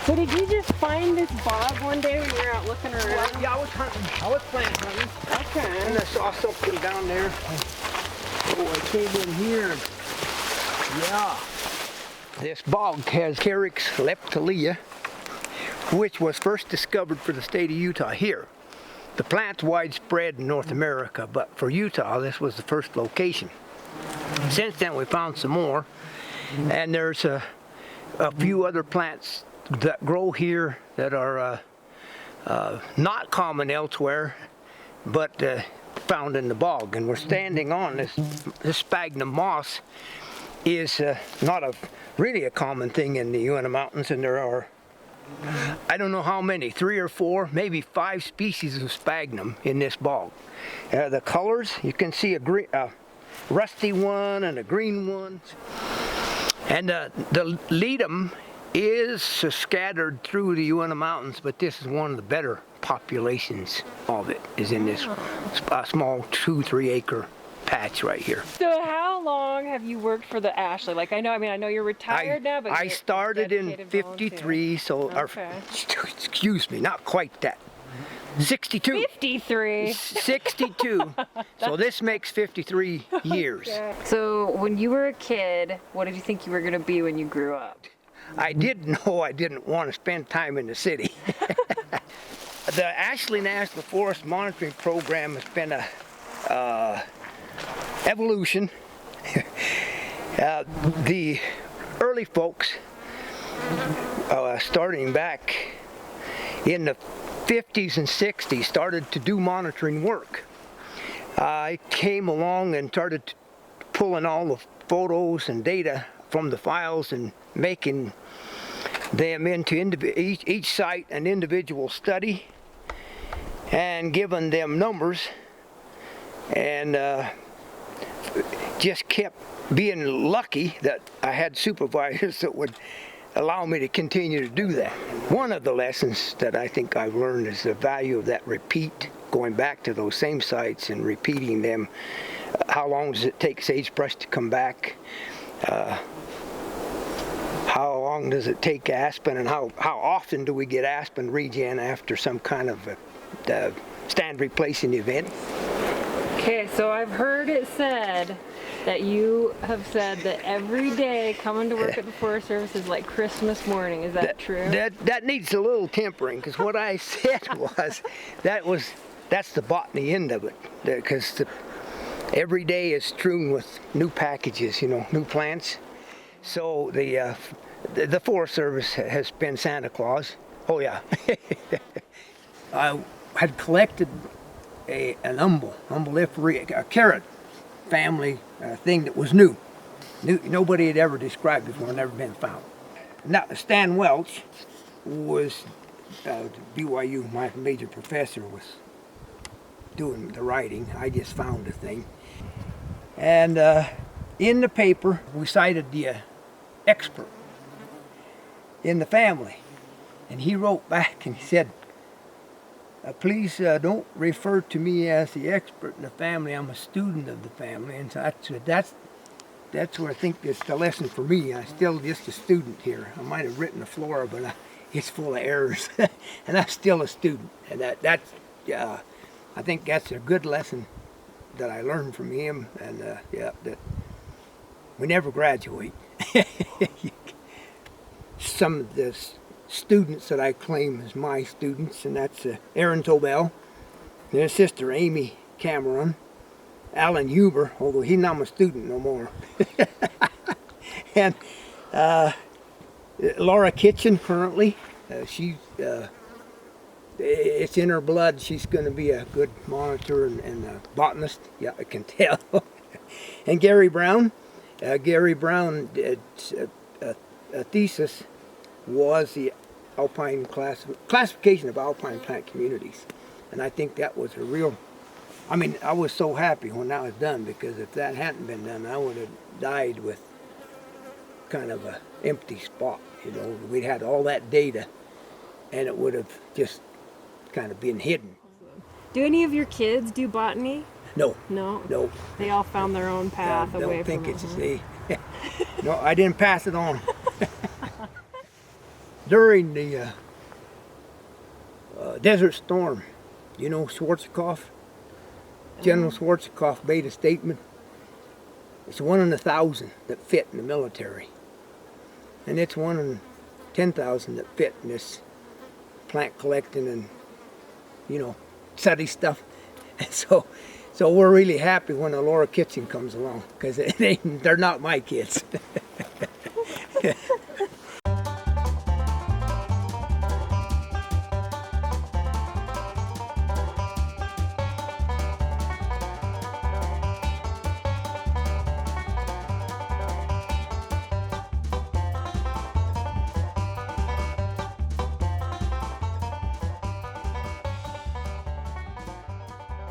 So did you just find this bog one day when you were out looking around? Well, yeah, I was hunting. I was plant hunting. Okay. And I saw something down there. Oh, I came in here. Yeah. This bog has Carex leptalia, which was first discovered for the state of Utah here. The plant's widespread in North America, but for Utah, this was the first location. Since then, we found some more, and there's a few other plants that grow here that are not common elsewhere, but found in the bog. And we're standing on this sphagnum moss is not really a common thing in the Uinta Mountains, and there are, I don't know how many, 3 or 4, maybe 5 species of sphagnum in this bog. The colors, you can see a rusty one and a green one. And the Ledum is scattered through the Uinta Mountains, but this is one of the better populations of it, is in this small 2-3 acre patch right here. So how long have you worked for the Ashley? Like I know you're retired now, but I started in 53, so okay. Excuse me, not quite that. 62. 53. 62. So this makes 53 years. So when you were a kid, what did you think you were going to be when you grew up? I did know I didn't want to spend time in the city. The Ashley National Forest Monitoring Program has been a evolution. The early folks, starting back in the 50s and 60s, started to do monitoring work. I came along and started pulling all the photos and data from the files and making them into each site an individual study and giving them numbers, and just kept being lucky that I had supervisors that would allow me to continue to do that. One of the lessons that I think I've learned is the value of that repeat, going back to those same sites and repeating them. How long does it take sagebrush to come back? How long does it take aspen, and how often do we get aspen regen after some kind of stand replacing event? Okay, so I've heard it said that you have said that every day coming to work at the Forest Service is like Christmas morning. Is that true? That needs a little tempering, because what I said was that's the botany end of it, because every day is strewn with new packages, new plants. So the Forest Service has been Santa Claus. Oh yeah. I had collected an umbelliferae, a carrot family thing that was new. Nobody had ever described before, never been found. Now, Stan Welch was BYU, my major professor, was doing the writing. I just found the thing. And in the paper, we cited the expert in the family. And he wrote back and he said, please don't refer to me as the expert in the family. I'm a student of the family. And so that's where I think it's the lesson for me. I'm still just a student here. I might have written the flora, but it's full of errors. And I'm still a student. And I think that's a good lesson that I learned from him. And that we never graduate. Some of the students that I claim as my students, and that's Aaron Tobel, and his sister Amy Cameron, Alan Huber, although he's not my student no more, and Laura Kitchen currently. It's in her blood. She's going to be a good monitor and a botanist. Yeah, I can tell. And Gary Brown. Gary Brown did a thesis was the alpine classification of alpine plant communities. And I think that was a real, I was so happy when that was done, because if that hadn't been done, I would have died with kind of an empty spot. We'd had all that data and it would have just kind of been hidden. Do any of your kids do botany? No. No? No. They all found their own path away from it. No, I didn't pass it on. during the Desert Storm, you know, Schwarzkopf, General Schwarzkopf made a statement. It's 1 in 1,000 that fit in the military. And it's 1 in 10,000 that fit in this plant collecting and, you know, study stuff. And so we're really happy when Laura Kitchen comes along, because they're not my kids.